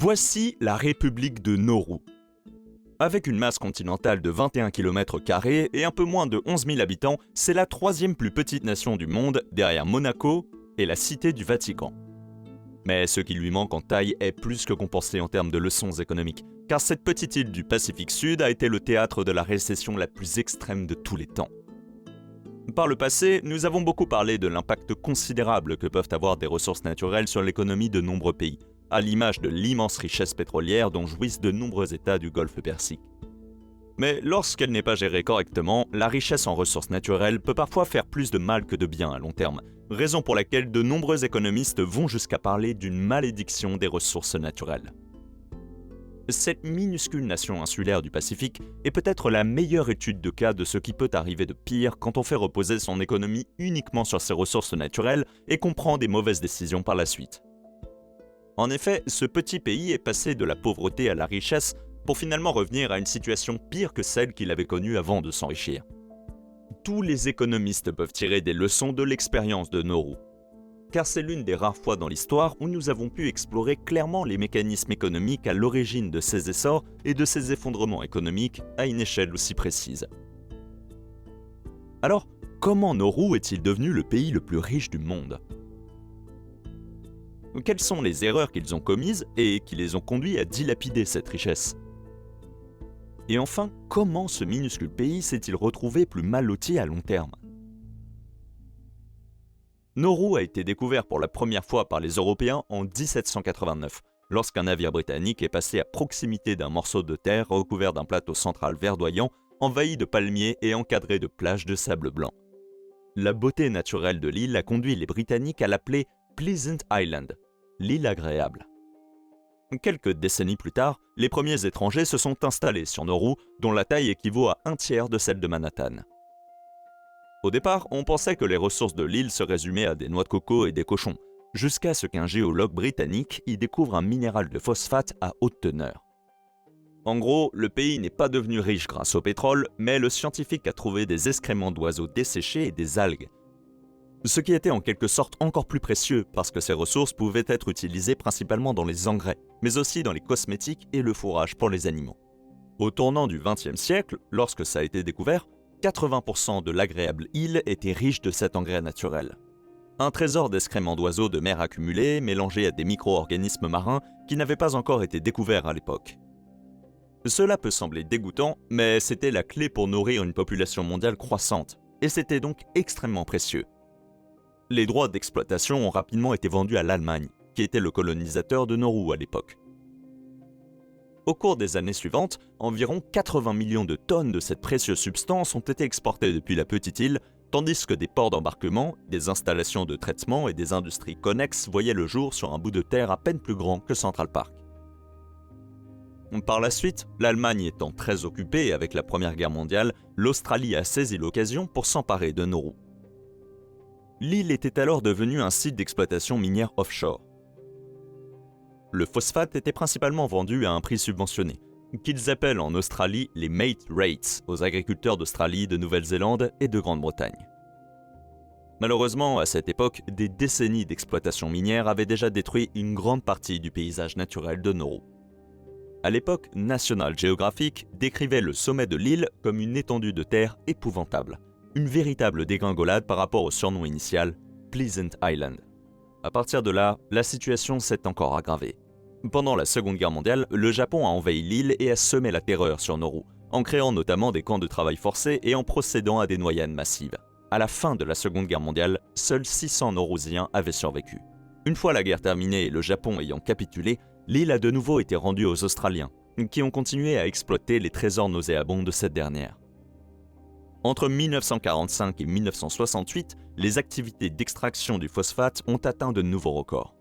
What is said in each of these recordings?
Voici la République de Nauru. Avec une masse continentale de 21 km² et un peu moins de 11 000 habitants, c'est la troisième plus petite nation du monde, derrière Monaco et la Cité du Vatican. Mais ce qui lui manque en taille est plus que compensé en termes de leçons économiques, car cette petite île du Pacifique Sud a été le théâtre de la récession la plus extrême de tous les temps. Par le passé, nous avons beaucoup parlé de l'impact considérable que peuvent avoir des ressources naturelles sur l'économie de nombreux pays, à l'image de l'immense richesse pétrolière dont jouissent de nombreux États du Golfe Persique. Mais lorsqu'elle n'est pas gérée correctement, la richesse en ressources naturelles peut parfois faire plus de mal que de bien à long terme, raison pour laquelle de nombreux économistes vont jusqu'à parler d'une malédiction des ressources naturelles. Cette minuscule nation insulaire du Pacifique est peut-être la meilleure étude de cas de ce qui peut arriver de pire quand on fait reposer son économie uniquement sur ses ressources naturelles et qu'on prend des mauvaises décisions par la suite. En effet, ce petit pays est passé de la pauvreté à la richesse pour finalement revenir à une situation pire que celle qu'il avait connue avant de s'enrichir. Tous les économistes peuvent tirer des leçons de l'expérience de Nauru, car c'est l'une des rares fois dans l'histoire où nous avons pu explorer clairement les mécanismes économiques à l'origine de ces essors et de ces effondrements économiques à une échelle aussi précise. Alors, comment Nauru est-il devenu le pays le plus riche du monde ? Quelles sont les erreurs qu'ils ont commises et qui les ont conduits à dilapider cette richesse ? Et enfin, comment ce minuscule pays s'est-il retrouvé plus mal loti à long terme ? Nauru a été découvert pour la première fois par les Européens en 1789, lorsqu'un navire britannique est passé à proximité d'un morceau de terre recouvert d'un plateau central verdoyant, envahi de palmiers et encadré de plages de sable blanc. La beauté naturelle de l'île a conduit les Britanniques à l'appeler Pleasant Island, l'île agréable. Quelques décennies plus tard, les premiers étrangers se sont installés sur Nauru, dont la taille équivaut à un tiers de celle de Manhattan. Au départ, on pensait que les ressources de l'île se résumaient à des noix de coco et des cochons, jusqu'à ce qu'un géologue britannique y découvre un minéral de phosphate à haute teneur. En gros, le pays n'est pas devenu riche grâce au pétrole, mais le scientifique a trouvé des excréments d'oiseaux desséchés et des algues. Ce qui était en quelque sorte encore plus précieux parce que ces ressources pouvaient être utilisées principalement dans les engrais, mais aussi dans les cosmétiques et le fourrage pour les animaux. Au tournant du XXe siècle, lorsque ça a été découvert, 80% de l'agréable île était riche de cet engrais naturel. Un trésor d'excréments d'oiseaux de mer accumulés, mélangés à des micro-organismes marins qui n'avaient pas encore été découverts à l'époque. Cela peut sembler dégoûtant, mais c'était la clé pour nourrir une population mondiale croissante, et c'était donc extrêmement précieux. Les droits d'exploitation ont rapidement été vendus à l'Allemagne, qui était le colonisateur de Nauru à l'époque. Au cours des années suivantes, environ 80 millions de tonnes de cette précieuse substance ont été exportées depuis la petite île, tandis que des ports d'embarquement, des installations de traitement et des industries connexes voyaient le jour sur un bout de terre à peine plus grand que Central Park. Par la suite, l'Allemagne étant très occupée avec la Première Guerre mondiale, l'Australie a saisi l'occasion pour s'emparer de Nauru. L'île était alors devenue un site d'exploitation minière offshore. Le phosphate était principalement vendu à un prix subventionné, qu'ils appellent en Australie les mate rates aux agriculteurs d'Australie, de Nouvelle-Zélande et de Grande-Bretagne. Malheureusement, à cette époque, des décennies d'exploitation minière avaient déjà détruit une grande partie du paysage naturel de Nauru. À l'époque, National Geographic décrivait le sommet de l'île comme une étendue de terre épouvantable, une véritable dégringolade par rapport au surnom initial, Pleasant Island. À partir de là, la situation s'est encore aggravée. Pendant la Seconde Guerre mondiale, le Japon a envahi l'île et a semé la terreur sur Nauru, en créant notamment des camps de travail forcés et en procédant à des noyades massives. À la fin de la Seconde Guerre mondiale, seuls 600 Naurusiens avaient survécu. Une fois la guerre terminée et le Japon ayant capitulé, l'île a de nouveau été rendue aux Australiens, qui ont continué à exploiter les trésors nauséabonds de cette dernière. Entre 1945 et 1968, les activités d'extraction du phosphate ont atteint de nouveaux records.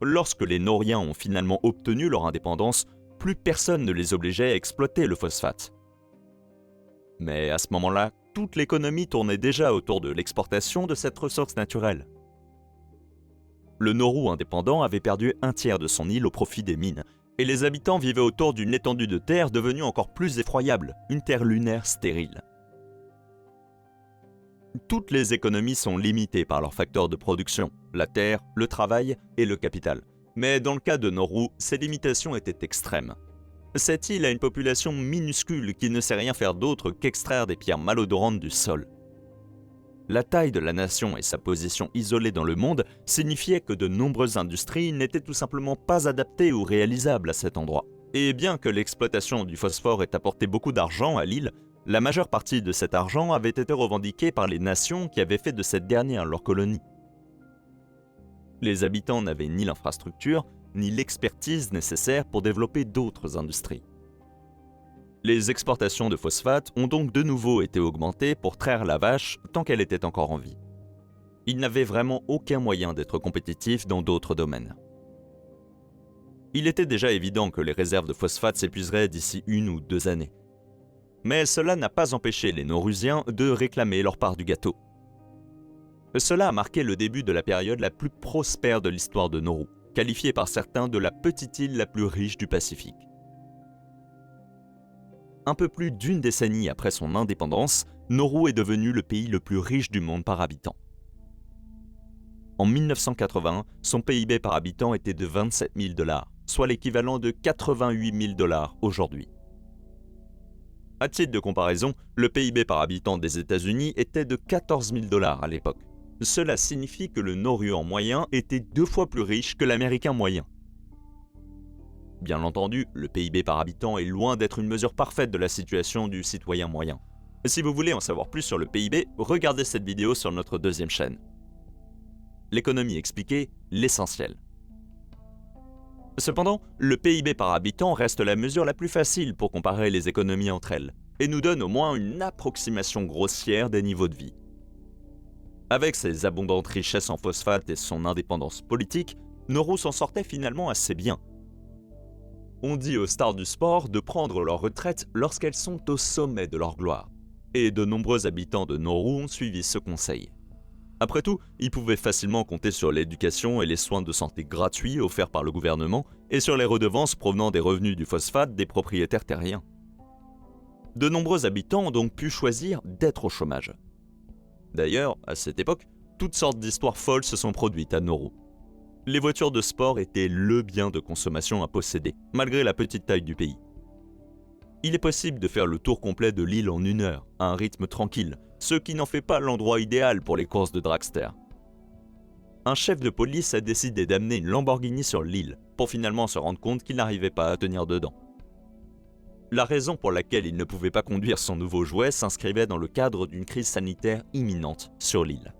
Lorsque les Nauriens ont finalement obtenu leur indépendance, plus personne ne les obligeait à exploiter le phosphate. Mais à ce moment-là, toute l'économie tournait déjà autour de l'exportation de cette ressource naturelle. Le Nauru indépendant avait perdu un tiers de son île au profit des mines, et les habitants vivaient autour d'une étendue de terre devenue encore plus effroyable, une terre lunaire stérile. Toutes les économies sont limitées par leurs facteurs de production, la terre, le travail et le capital. Mais dans le cas de Nauru, ces limitations étaient extrêmes. Cette île a une population minuscule qui ne sait rien faire d'autre qu'extraire des pierres malodorantes du sol. La taille de la nation et sa position isolée dans le monde signifiaient que de nombreuses industries n'étaient tout simplement pas adaptées ou réalisables à cet endroit. Et bien que l'exploitation du phosphore ait apporté beaucoup d'argent à l'île, la majeure partie de cet argent avait été revendiquée par les nations qui avaient fait de cette dernière leur colonie. Les habitants n'avaient ni l'infrastructure, ni l'expertise nécessaire pour développer d'autres industries. Les exportations de phosphate ont donc de nouveau été augmentées pour traire la vache tant qu'elle était encore en vie. Ils n'avaient vraiment aucun moyen d'être compétitifs dans d'autres domaines. Il était déjà évident que les réserves de phosphate s'épuiseraient d'ici 1 ou 2 années. Mais cela n'a pas empêché les Naurusiens de réclamer leur part du gâteau. Cela a marqué le début de la période la plus prospère de l'histoire de Nauru, qualifiée par certains de la petite île la plus riche du Pacifique. Un peu plus d'1 décennie après son indépendance, Nauru est devenu le pays le plus riche du monde par habitant. En 1980, son PIB par habitant était de 27 000 $, soit l'équivalent de 88 000 $ aujourd'hui. À titre de comparaison, le PIB par habitant des États-Unis était de 14 000 $ à l'époque. Cela signifie que le Nauruan moyen était 2 fois plus riche que l'Américain moyen. Bien entendu, le PIB par habitant est loin d'être une mesure parfaite de la situation du citoyen moyen. Si vous voulez en savoir plus sur le PIB, regardez cette vidéo sur notre 2e chaîne. L'économie expliquée, l'essentiel. Cependant, le PIB par habitant reste la mesure la plus facile pour comparer les économies entre elles, et nous donne au moins une approximation grossière des niveaux de vie. Avec ses abondantes richesses en phosphate et son indépendance politique, Nauru s'en sortait finalement assez bien. On dit aux stars du sport de prendre leur retraite lorsqu'elles sont au sommet de leur gloire, et de nombreux habitants de Nauru ont suivi ce conseil. Après tout, ils pouvaient facilement compter sur l'éducation et les soins de santé gratuits offerts par le gouvernement et sur les redevances provenant des revenus du phosphate des propriétaires terriens. De nombreux habitants ont donc pu choisir d'être au chômage. D'ailleurs, à cette époque, toutes sortes d'histoires folles se sont produites à Nauru. Les voitures de sport étaient le bien de consommation à posséder, malgré la petite taille du pays. Il est possible de faire le tour complet de l'île en 1 heure, à un rythme tranquille, ce qui n'en fait pas l'endroit idéal pour les courses de dragster. Un chef de police a décidé d'amener une Lamborghini sur l'île, pour finalement se rendre compte qu'il n'arrivait pas à tenir dedans. La raison pour laquelle il ne pouvait pas conduire son nouveau jouet s'inscrivait dans le cadre d'une crise sanitaire imminente sur l'île.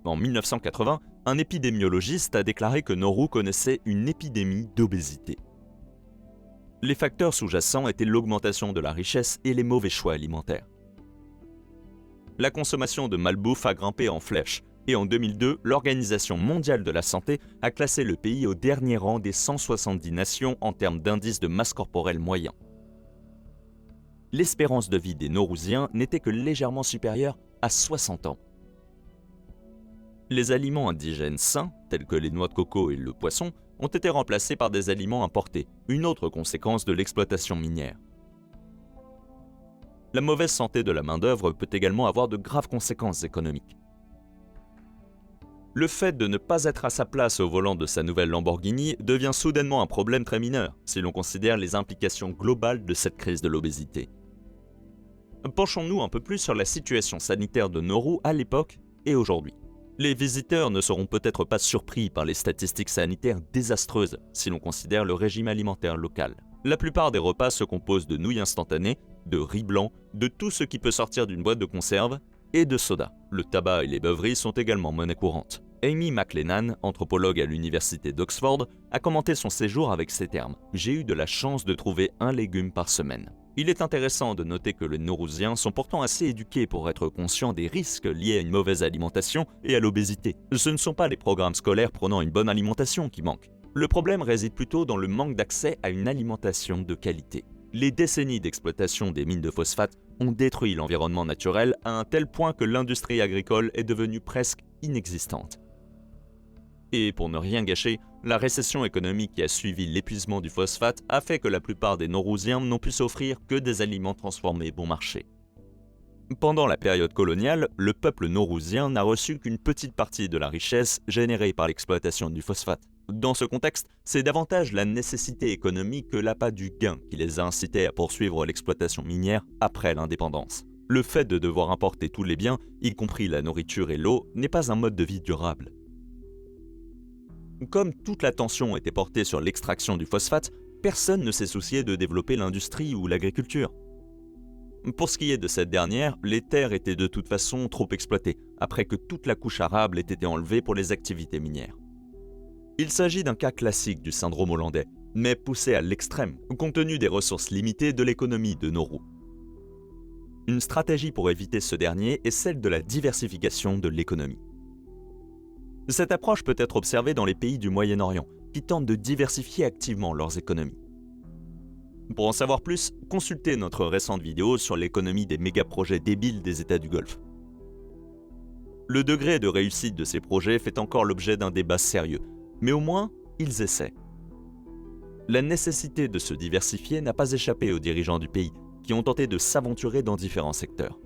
En 1980, un épidémiologiste a déclaré que Nauru connaissait une épidémie d'obésité. Les facteurs sous-jacents étaient l'augmentation de la richesse et les mauvais choix alimentaires. La consommation de malbouffe a grimpé en flèche, et en 2002, l'Organisation mondiale de la santé a classé le pays au dernier rang des 170 nations en termes d'indice de masse corporelle moyen. L'espérance de vie des Naurusiens n'était que légèrement supérieure à 60 ans. Les aliments indigènes sains, tels que les noix de coco et le poisson, ont été remplacés par des aliments importés, une autre conséquence de l'exploitation minière. La mauvaise santé de la main-d'œuvre peut également avoir de graves conséquences économiques. Le fait de ne pas être à sa place au volant de sa nouvelle Lamborghini devient soudainement un problème très mineur, si l'on considère les implications globales de cette crise de l'obésité. Penchons-nous un peu plus sur la situation sanitaire de Nauru à l'époque et aujourd'hui. Les visiteurs ne seront peut-être pas surpris par les statistiques sanitaires désastreuses si l'on considère le régime alimentaire local. La plupart des repas se composent de nouilles instantanées, de riz blanc, de tout ce qui peut sortir d'une boîte de conserve et de soda. Le tabac et les beuveries sont également monnaie courante. Amy McLennan, anthropologue à l'université d'Oxford, a commenté son séjour avec ces termes « J'ai eu de la chance de trouver un légume par semaine ». Il est intéressant de noter que les Naurusiens sont pourtant assez éduqués pour être conscients des risques liés à une mauvaise alimentation et à l'obésité. Ce ne sont pas les programmes scolaires prônant une bonne alimentation qui manquent. Le problème réside plutôt dans le manque d'accès à une alimentation de qualité. Les décennies d'exploitation des mines de phosphate ont détruit l'environnement naturel à un tel point que l'industrie agricole est devenue presque inexistante. Et pour ne rien gâcher, la récession économique qui a suivi l'épuisement du phosphate a fait que la plupart des Naurusiens n'ont pu s'offrir que des aliments transformés bon marché. Pendant la période coloniale, le peuple naurusien n'a reçu qu'une petite partie de la richesse générée par l'exploitation du phosphate. Dans ce contexte, c'est davantage la nécessité économique que l'appât du gain qui les a incités à poursuivre l'exploitation minière après l'indépendance. Le fait de devoir importer tous les biens, y compris la nourriture et l'eau, n'est pas un mode de vie durable. Comme toute l'attention était portée sur l'extraction du phosphate, personne ne s'est soucié de développer l'industrie ou l'agriculture. Pour ce qui est de cette dernière, les terres étaient de toute façon trop exploitées, après que toute la couche arable ait été enlevée pour les activités minières. Il s'agit d'un cas classique du syndrome hollandais, mais poussé à l'extrême, compte tenu des ressources limitées de l'économie de Nauru. Une stratégie pour éviter ce dernier est celle de la diversification de l'économie. Cette approche peut être observée dans les pays du Moyen-Orient, qui tentent de diversifier activement leurs économies. Pour en savoir plus, consultez notre récente vidéo sur l'économie des méga-projets débiles des États du Golfe. Le degré de réussite de ces projets fait encore l'objet d'un débat sérieux, mais au moins, ils essaient. La nécessité de se diversifier n'a pas échappé aux dirigeants du pays, qui ont tenté de s'aventurer dans différents secteurs.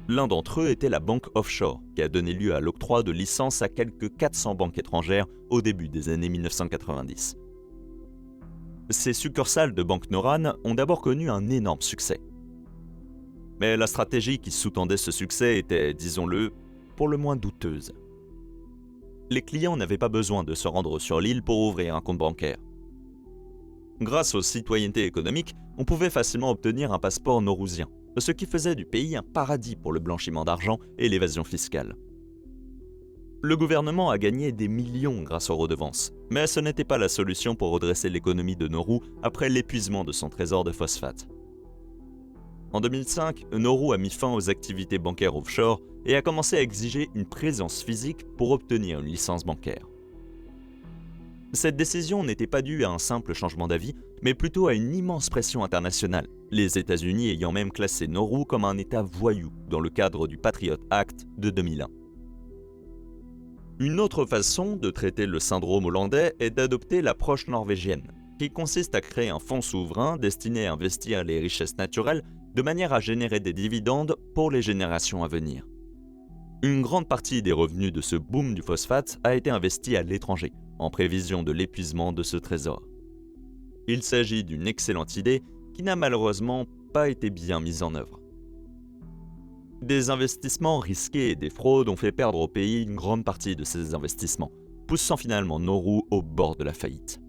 L'un d'entre eux était la banque offshore, qui a donné lieu à l'octroi de licences à quelques 400 banques étrangères au début des années 1990. Ces succursales de Banque Noran ont d'abord connu un énorme succès. Mais la stratégie qui sous-tendait ce succès était, disons-le, pour le moins douteuse. Les clients n'avaient pas besoin de se rendre sur l'île pour ouvrir un compte bancaire. Grâce aux citoyennetés économiques, on pouvait facilement obtenir un passeport norusien, ce qui faisait du pays un paradis pour le blanchiment d'argent et l'évasion fiscale. Le gouvernement a gagné des millions grâce aux redevances, mais ce n'était pas la solution pour redresser l'économie de Nauru après l'épuisement de son trésor de phosphate. En 2005, Nauru a mis fin aux activités bancaires offshore et a commencé à exiger une présence physique pour obtenir une licence bancaire. Cette décision n'était pas due à un simple changement d'avis, mais plutôt à une immense pression internationale, les États-Unis ayant même classé Nauru comme un État voyou dans le cadre du Patriot Act de 2001. Une autre façon de traiter le syndrome hollandais est d'adopter l'approche norvégienne, qui consiste à créer un fonds souverain destiné à investir les richesses naturelles de manière à générer des dividendes pour les générations à venir. Une grande partie des revenus de ce boom du phosphate a été investie à l'étranger, en prévision de l'épuisement de ce trésor. Il s'agit d'une excellente idée qui n'a malheureusement pas été bien mise en œuvre. Des investissements risqués et des fraudes ont fait perdre au pays une grande partie de ces investissements, poussant finalement Nauru au bord de la faillite.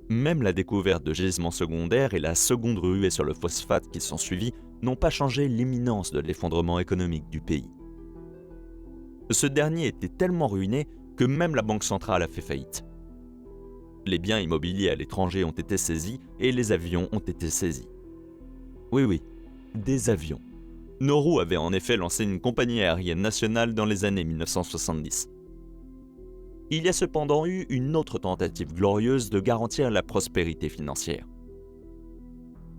Même la découverte de gisements secondaires et la seconde ruée sur le phosphate qui sont suivis n'ont pas changé l'imminence de l'effondrement économique du pays. Ce dernier était tellement ruiné que même la Banque centrale a fait faillite. Les biens immobiliers à l'étranger ont été saisis et les avions ont été saisis. Oui, des avions. Nauru avait en effet lancé une compagnie aérienne nationale dans les années 1970. Il y a cependant eu une autre tentative glorieuse de garantir la prospérité financière.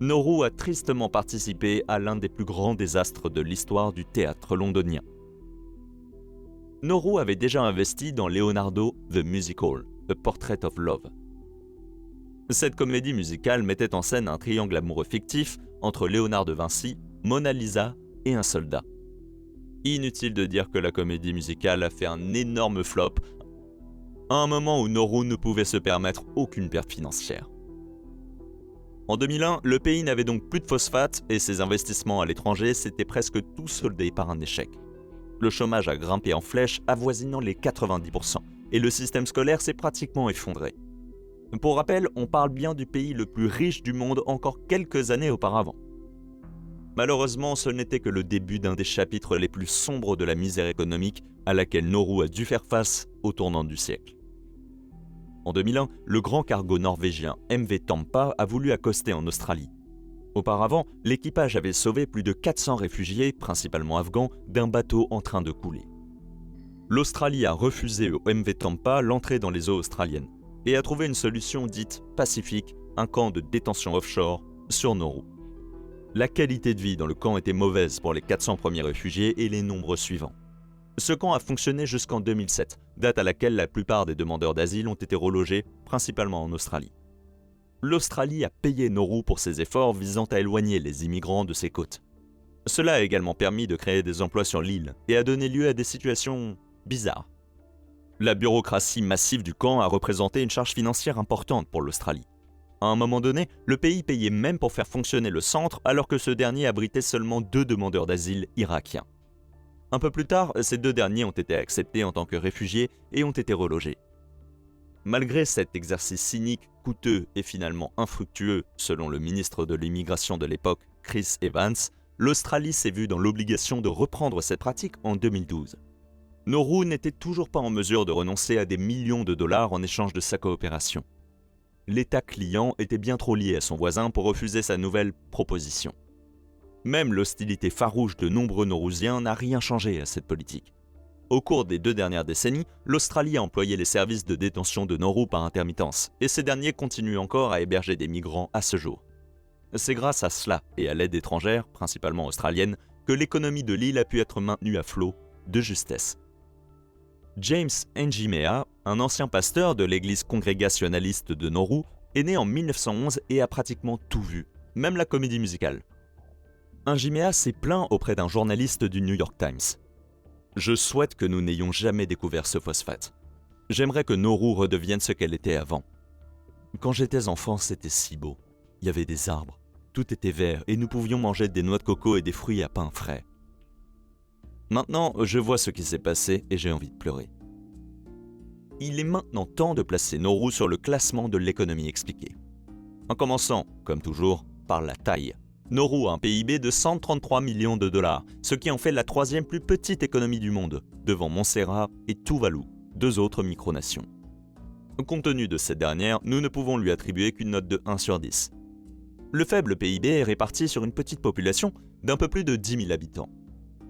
Nauru a tristement participé à l'un des plus grands désastres de l'histoire du théâtre londonien. Nauru avait déjà investi dans Leonardo The Musical, A Portrait of Love. Cette comédie musicale mettait en scène un triangle amoureux fictif entre Léonard de Vinci, Mona Lisa et un soldat. Inutile de dire que la comédie musicale a fait un énorme flop, à un moment où Nauru ne pouvait se permettre aucune perte financière. En 2001, le pays n'avait donc plus de phosphate et ses investissements à l'étranger s'étaient presque tous soldés par un échec. Le chômage a grimpé en flèche, avoisinant les 90%, et le système scolaire s'est pratiquement effondré. Pour rappel, on parle bien du pays le plus riche du monde encore quelques années auparavant. Malheureusement, ce n'était que le début d'un des chapitres les plus sombres de la misère économique à laquelle Nauru a dû faire face au tournant du siècle. En 2001, le grand cargo norvégien MV Tampa a voulu accoster en Australie. Auparavant, l'équipage avait sauvé plus de 400 réfugiés, principalement afghans, d'un bateau en train de couler. L'Australie a refusé au MV Tampa l'entrée dans les eaux australiennes et a trouvé une solution dite pacifique, un camp de détention offshore sur Nauru. La qualité de vie dans le camp était mauvaise pour les 400 premiers réfugiés et les nombreux suivants. Ce camp a fonctionné jusqu'en 2007, date à laquelle la plupart des demandeurs d'asile ont été relogés, principalement en Australie. L'Australie a payé Nauru pour ses efforts visant à éloigner les immigrants de ses côtes. Cela a également permis de créer des emplois sur l'île et a donné lieu à des situations bizarres. La bureaucratie massive du camp a représenté une charge financière importante pour l'Australie. À un moment donné, le pays payait même pour faire fonctionner le centre alors que ce dernier abritait seulement 2 demandeurs d'asile irakiens. Un peu plus tard, ces 2 derniers ont été acceptés en tant que réfugiés et ont été relogés. Malgré cet exercice cynique, coûteux et finalement infructueux, selon le ministre de l'immigration de l'époque, Chris Evans, l'Australie s'est vue dans l'obligation de reprendre cette pratique en 2012. Nauru n'était toujours pas en mesure de renoncer à des millions de dollars en échange de sa coopération. L'État client était bien trop lié à son voisin pour refuser sa nouvelle proposition. Même l'hostilité farouche de nombreux Naurusiens n'a rien changé à cette politique. Au cours des 2 dernières décennies, l'Australie a employé les services de détention de Nauru par intermittence, et ces derniers continuent encore à héberger des migrants à ce jour. C'est grâce à cela, et à l'aide étrangère, principalement australienne, que l'économie de l'île a pu être maintenue à flot de justesse. James Njimea, un ancien pasteur de l'église congrégationaliste de Nauru, est né en 1911 et a pratiquement tout vu, même la comédie musicale. Njimea s'est plaint auprès d'un journaliste du New York Times. « Je souhaite que nous n'ayons jamais découvert ce phosphate. J'aimerais que Nauru redevienne ce qu'elle était avant. Quand j'étais enfant, c'était si beau. Il y avait des arbres, tout était vert et nous pouvions manger des noix de coco et des fruits à pain frais. Maintenant, je vois ce qui s'est passé et j'ai envie de pleurer. » Il est maintenant temps de placer Nauru sur le classement de l'économie expliquée. En commençant, comme toujours, par la taille. Nauru a un PIB de 133 millions de dollars, ce qui en fait la 3e plus petite économie du monde, devant Montserrat et Tuvalu, 2 autres micronations. Compte tenu de cette dernière, nous ne pouvons lui attribuer qu'une note de 1 sur 10. Le faible PIB est réparti sur une petite population d'un peu plus de 10 000 habitants.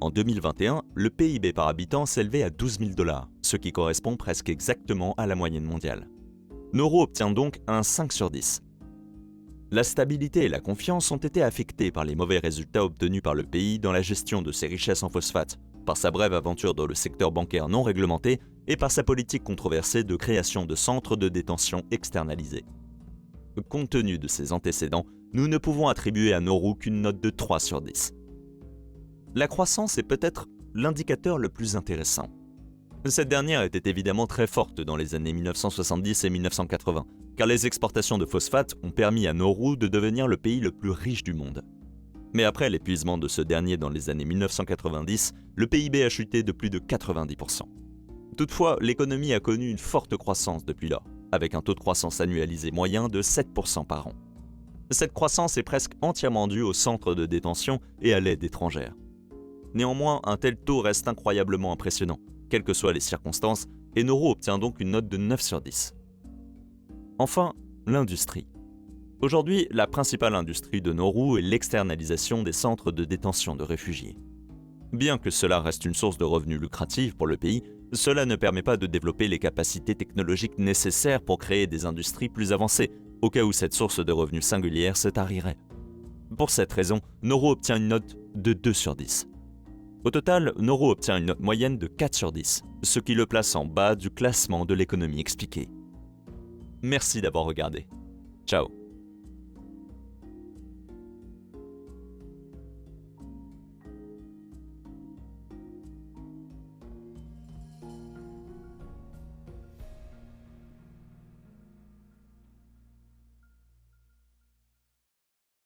En 2021, le PIB par habitant s'élevait à 12 000 $, ce qui correspond presque exactement à la moyenne mondiale. Nauru obtient donc un 5 sur 10. La stabilité et la confiance ont été affectées par les mauvais résultats obtenus par le pays dans la gestion de ses richesses en phosphate, par sa brève aventure dans le secteur bancaire non réglementé et par sa politique controversée de création de centres de détention externalisés. Compte tenu de ces antécédents, nous ne pouvons attribuer à Nauru qu'une note de 3 sur 10. La croissance est peut-être l'indicateur le plus intéressant. Cette dernière était évidemment très forte dans les années 1970 et 1980, car les exportations de phosphate ont permis à Nauru de devenir le pays le plus riche du monde. Mais après l'épuisement de ce dernier dans les années 1990, le PIB a chuté de plus de 90%. Toutefois, l'économie a connu une forte croissance depuis lors, avec un taux de croissance annualisé moyen de 7% par an. Cette croissance est presque entièrement due au centre de détention et à l'aide étrangère. Néanmoins, un tel taux reste incroyablement impressionnant, quelles que soient les circonstances, et Nauru obtient donc une note de 9 sur 10. Enfin, l'industrie. Aujourd'hui, la principale industrie de Nauru est l'externalisation des centres de détention de réfugiés. Bien que cela reste une source de revenus lucrative pour le pays, cela ne permet pas de développer les capacités technologiques nécessaires pour créer des industries plus avancées, au cas où cette source de revenus singulière se tarirait. Pour cette raison, Nauru obtient une note de 2 sur 10. Au total, Nauru obtient une note moyenne de 4 sur 10, ce qui le place en bas du classement de l'économie expliquée. Merci d'avoir regardé. Ciao.